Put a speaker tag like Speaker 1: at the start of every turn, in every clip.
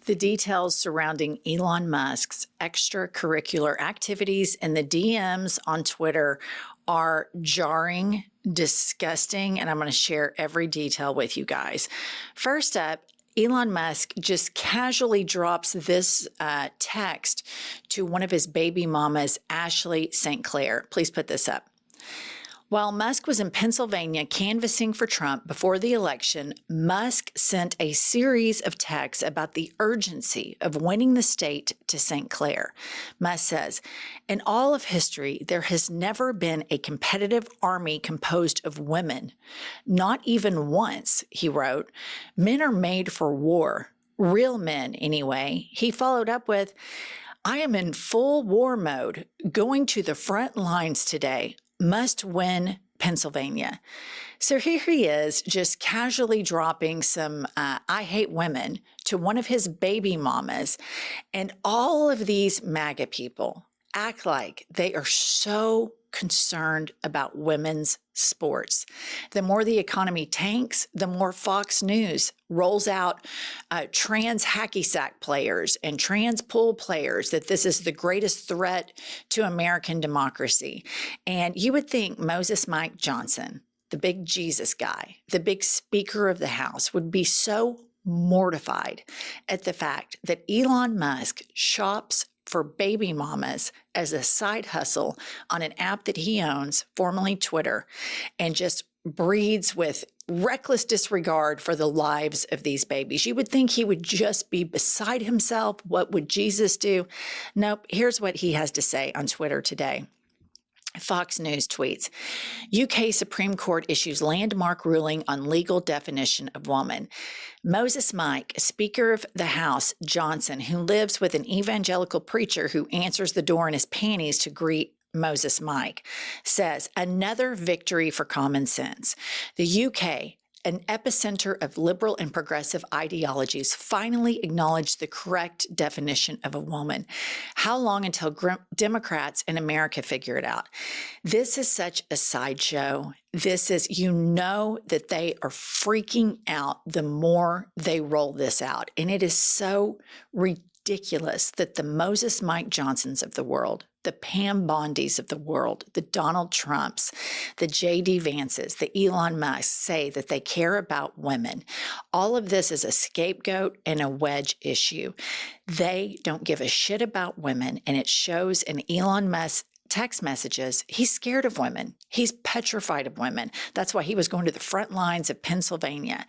Speaker 1: The details surrounding Elon Musk's extracurricular activities and the DMs on Twitter are jarring, disgusting, and I'm going to share every detail with you guys. First up, Elon Musk just casually drops this text to one of his baby mamas, Ashley St. Clair. Please put this up. While Musk was in Pennsylvania canvassing for Trump before the election, Musk sent a series of texts about the urgency of winning the state to St. Clair. Musk says, in all of history, there has never been a competitive army composed of women. Not even once, he wrote. Men are made for war. Real men, anyway. He followed up with, I am in full war mode, going to the front lines today. Must win Pennsylvania. So here he is just casually dropping some I hate women to one of his baby mamas. And all of these MAGA people act like they are so concerned about women's sports. The more the economy tanks, the more Fox News rolls out trans hacky sack players and trans pool players, that this is the greatest threat to American democracy. And you would think Moses Mike Johnson, the big Jesus guy, the big Speaker of the House, would be so mortified at the fact that Elon Musk shops for baby mamas as a side hustle on an app that he owns, formerly Twitter, and just breeds with reckless disregard for the lives of these babies. You would think he would just be beside himself. What would Jesus do? Nope. Here's what he has to say on Twitter today. Fox News tweets, UK Supreme Court issues landmark ruling on legal definition of woman. Moses Mike, Speaker of the House Johnson, who lives with an evangelical preacher who answers the door in his panties to greet Moses Mike, says, another victory for common sense. The UK, an epicenter of liberal and progressive ideologies, finally acknowledged the correct definition of a woman. How long until Democrats in America figure it out? This is such a sideshow. This is, you know, that they are freaking out the more they roll this out. And it is so ridiculous that the Moses Mike Johnsons of the world, the Pam Bondys of the world, the Donald Trumps, the JD Vances, the Elon Musk say that they care about women. All of this is a scapegoat and a wedge issue. They don't give a shit about women, and it shows in Elon Musk's text messages. He's scared of women. He's petrified of women. That's why he was going to the front lines of Pennsylvania.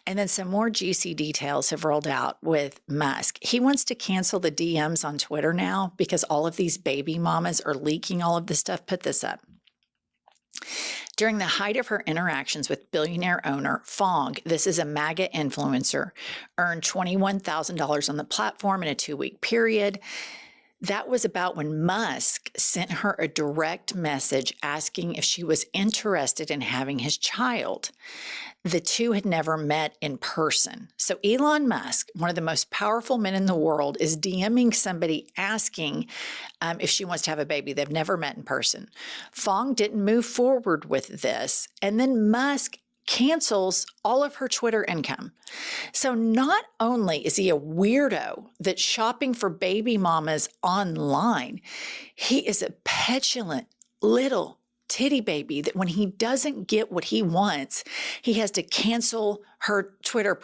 Speaker 1: And then some more juicy details have rolled out with Musk. He wants to cancel the DMs on Twitter now because all of these baby mamas are leaking all of this stuff. Put this up. During the height of her interactions with billionaire owner Fong, this is a MAGA influencer, earned $21,000 on the platform in a 2-week period. That was about when Musk sent her a direct message asking if she was interested in having his child. The two had never met in person. So Elon Musk, one of the most powerful men in the world, is DMing somebody asking if she wants to have a baby. They've never met in person. Fong didn't move forward with this. And then Musk cancels all of her Twitter income. So not only is he a weirdo that's shopping for baby mamas online, he is a petulant little titty baby that when he doesn't get what he wants, he has to cancel her Twitter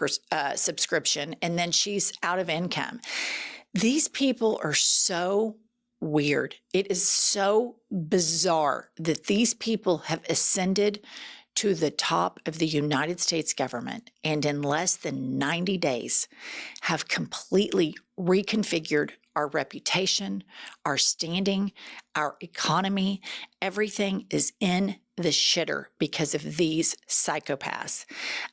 Speaker 1: subscription, and then she's out of income. These people are so weird. It is so bizarre that these people have ascended to the top of the United States government, and in less than 90 days have completely reconfigured our reputation, our standing, our economy. Everything is in the shitter because of these psychopaths.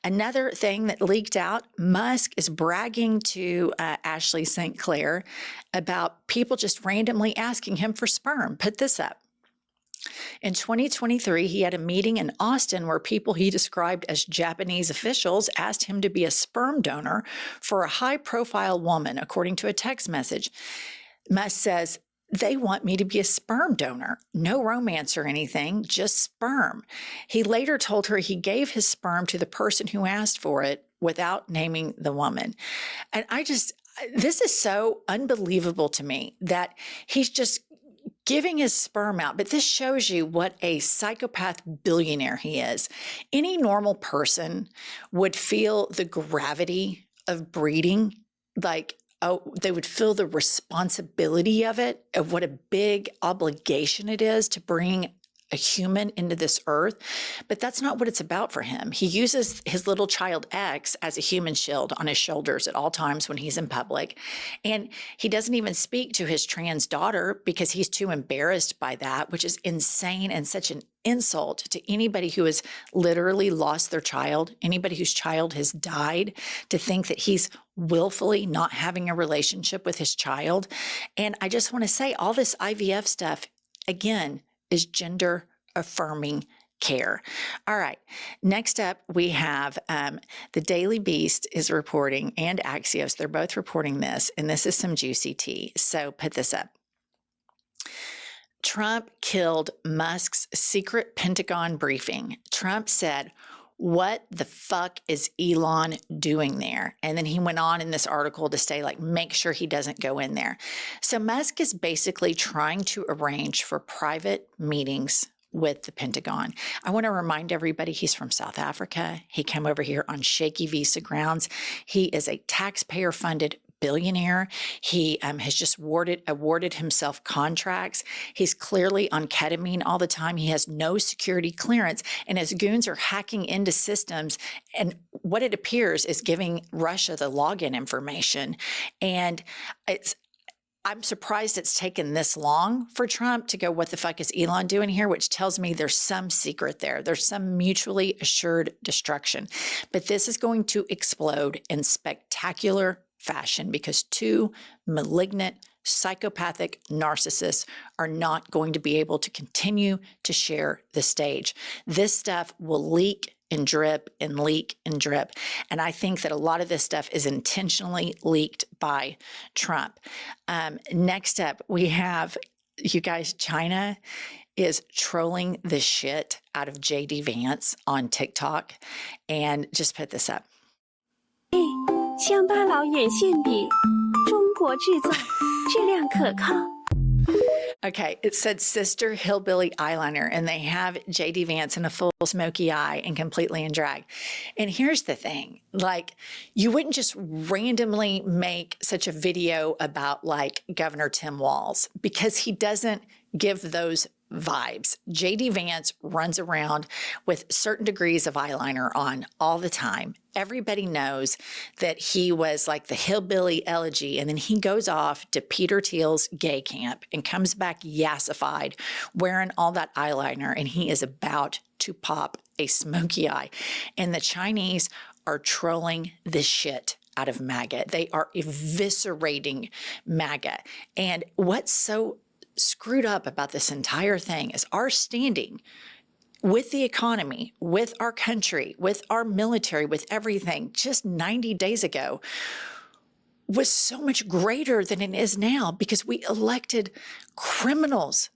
Speaker 1: Another thing that leaked out, Musk is bragging to Ashley St. Clair about people just randomly asking him for sperm. Put this up. In 2023, he had a meeting in Austin where people he described as Japanese officials asked him to be a sperm donor for a high-profile woman, according to a text message. Musk says, they want me to be a sperm donor. No romance or anything, just sperm. He later told her he gave his sperm to the person who asked for it without naming the woman. And This is so unbelievable to me that he's just giving his sperm out. But this shows you what a psychopath billionaire he is. Any normal person would feel the gravity of breeding, like, oh, they would feel the responsibility of it, of what a big obligation it is to bring a human into this earth. But that's not what it's about for him. He uses his little child X as a human shield on his shoulders at all times when he's in public. And he doesn't even speak to his trans daughter because he's too embarrassed by that, which is insane and such an insult to anybody who has literally lost their child, anybody whose child has died, to think that he's willfully not having a relationship with his child. And I just want to say all this IVF stuff, again, is gender affirming care. All right. Next up, we have the Daily Beast is reporting, and Axios. They're both reporting this, and this is some juicy tea. So put this up. Trump killed Musk's secret Pentagon briefing. Trump said, "What the fuck is Elon doing there?" And then he went on in this article to say, like, make sure he doesn't go in there. So Musk is basically trying to arrange for private meetings with the Pentagon. I want to remind everybody he's from South Africa. He came over here on shaky visa grounds. He is a taxpayer-funded billionaire. He has just awarded himself contracts. He's clearly on ketamine all the time. He has no security clearance, and his goons are hacking into systems. And what it appears is giving Russia the login information. And I'm surprised it's taken this long for Trump to go, what the fuck is Elon doing here? Which tells me there's some secret there. There's some mutually assured destruction. But this is going to explode in spectacular fashion because two malignant, psychopathic narcissists are not going to be able to continue to share the stage. This stuff will leak and drip and leak and drip. And I think that a lot of this stuff is intentionally leaked by Trump. Next up, we have, you guys, China is trolling the shit out of JD Vance on TikTok. And just put this up.
Speaker 2: 乡巴佬眼线笔，中国制造，质量可靠。
Speaker 1: Okay, it said Sister Hillbilly Eyeliner, and they have JD Vance in a full smoky eye and completely in drag. And here's the thing, like, you wouldn't just randomly make such a video about, like, Governor Tim Walz because he doesn't give those vibes. JD Vance runs around with certain degrees of eyeliner on all the time. Everybody knows that he was like the hillbilly elegy, and then he goes off to Peter Thiel's gay camp and comes back yassified wearing all that eyeliner, and he is about to pop a smoky eye. And the Chinese are trolling the shit out of MAGA. They are eviscerating MAGA. And what's so screwed up about this entire thing is our standing with the economy, with our country, with our military, with everything just 90 days ago was so much greater than it is now because we elected criminals,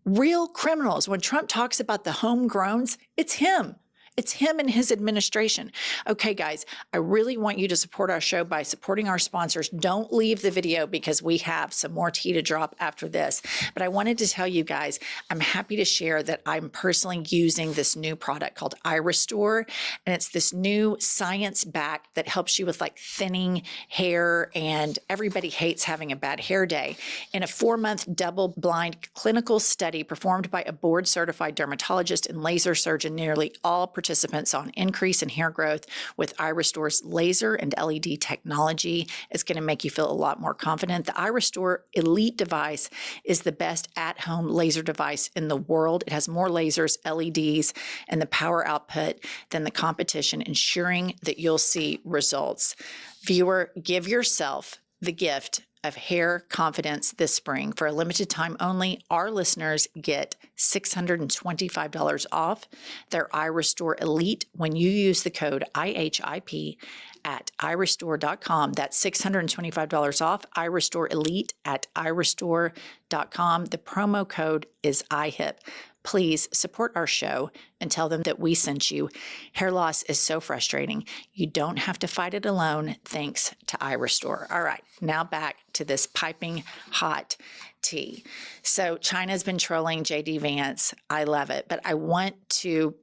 Speaker 1: real criminals. When Trump talks about the homegrowns, it's him. It's him and his administration. Okay, guys, I really want you to support our show by supporting our sponsors. Don't leave the video because we have some more tea to drop after this. But I wanted to tell you guys, I'm happy to share that I'm personally using this new product called iRestore. And it's this new science back that helps you with like thinning hair. And everybody hates having a bad hair day. In a 4-month double-blind clinical study performed by a board-certified dermatologist and laser surgeon, nearly all participants saw an increase in hair growth with iRestore's laser and LED technology. It's going to make you feel a lot more confident. The iRestore Elite device is the best at-home laser device in the world. It has more lasers, LEDs, and the power output than the competition, ensuring that you'll see results. Viewer, give yourself the gift of hair confidence this spring. For a limited time only, our listeners get $625 off their iRestore Elite when you use the code IHIP at iRestore.com. That's $625 off iRestore Elite at iRestore.com. The promo code is IHIP. Please support our show and tell them that we sent you. Hair loss is so frustrating. You don't have to fight it alone thanks to iRestore. All right, now back to this piping hot tea. So China's been trolling JD Vance. I love it, but I want to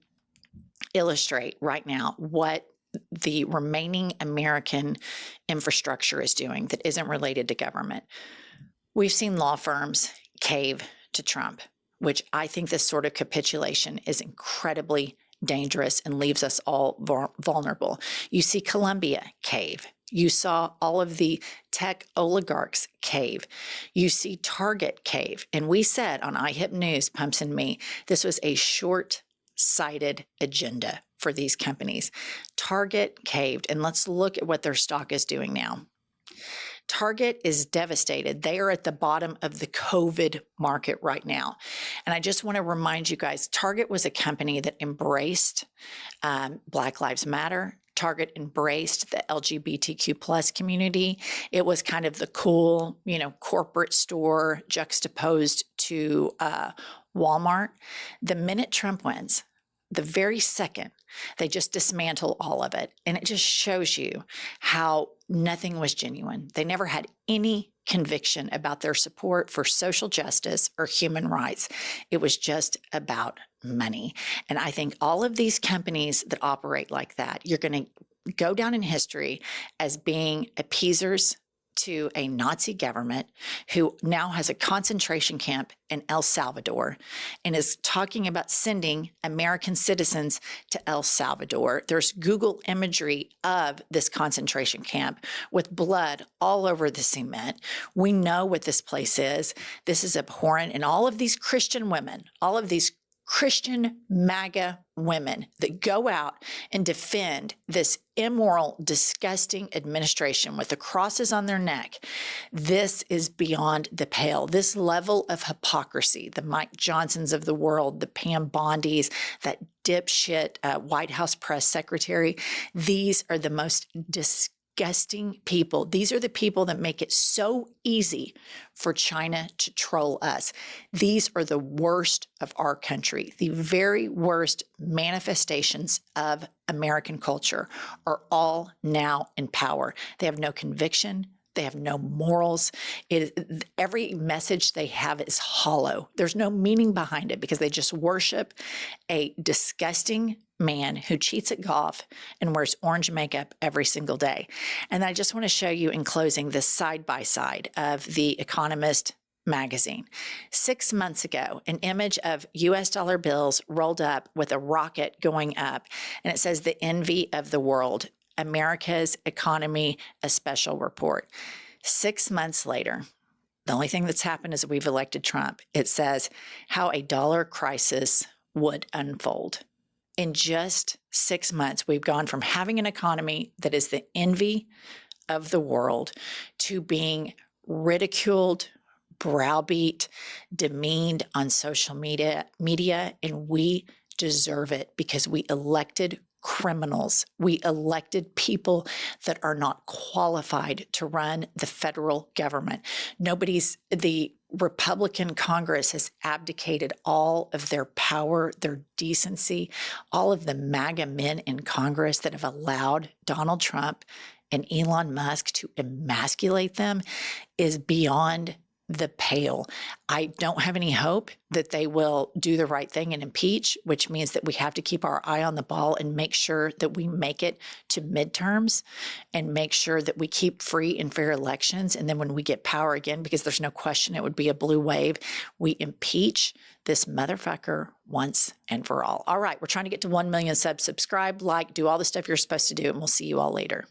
Speaker 1: illustrate right now what the remaining American infrastructure is doing that isn't related to government. We've seen law firms cave to Trump, which I think this sort of capitulation is incredibly dangerous and leaves us all vulnerable. You see Colombia cave. You saw all of the tech oligarchs cave. You see Target cave. And we said on IHIP News, Pumps and Me, this was a short-sighted agenda for these companies. Target caved, and let's look at what their stock is doing now. Target is devastated. They are at the bottom of the COVID market right now. And I just want to remind you guys, Target was a company that embraced Black Lives Matter. Target embraced the LGBTQ plus community. It was kind of the cool, corporate store juxtaposed to Walmart. The minute Trump wins, the very second, they just dismantle all of it. And it just shows you how nothing was genuine. They never had any conviction about their support for social justice or human rights. It was just about money. And I think all of these companies that operate like that, you're going to go down in history as being appeasers to a Nazi government who now has a concentration camp in El Salvador and is talking about sending American citizens to El Salvador. There's Google imagery of this concentration camp with blood all over the cement. We know what this place is. This is abhorrent. And all of these Christian women, all of these Christian MAGA women that go out and defend this immoral, disgusting administration with the crosses on their neck, this is beyond the pale. This level of hypocrisy, the Mike Johnsons of the world, the Pam Bondys, that dipshit White House press secretary, these are the most disgusting people. These are the people that make it so easy for China to troll us. These are the worst of our country. The very worst manifestations of American culture are all now in power. They have no conviction. They have no morals. Every message they have is hollow. There's no meaning behind it because they just worship a disgusting man who cheats at golf and wears orange makeup every single day. And I just want to show you in closing this side-by-side of The Economist magazine. 6 months ago, an image of US dollar bills rolled up with a rocket going up, and it says the envy of the world, America's economy, a special report. 6 months later, the only thing that's happened is we've elected Trump. It says how a dollar crisis would unfold. In just 6 months, we've gone from having an economy that is the envy of the world to being ridiculed, browbeat, demeaned on social media, and we deserve it because we elected criminals. We elected people that are not qualified to run the federal government. The Republican Congress has abdicated all of their power, their decency. All of the MAGA men in Congress that have allowed Donald Trump and Elon Musk to emasculate them is beyond the pale. I don't have any hope that they will do the right thing and impeach, which means that we have to keep our eye on the ball and make sure that we make it to midterms and make sure that we keep free and fair elections. And then when we get power again, because there's no question it would be a blue wave, we impeach this motherfucker once and for all. All right, we're trying to get to 1 million subs. Subscribe, like, do all the stuff you're supposed to do, and we'll see you all later.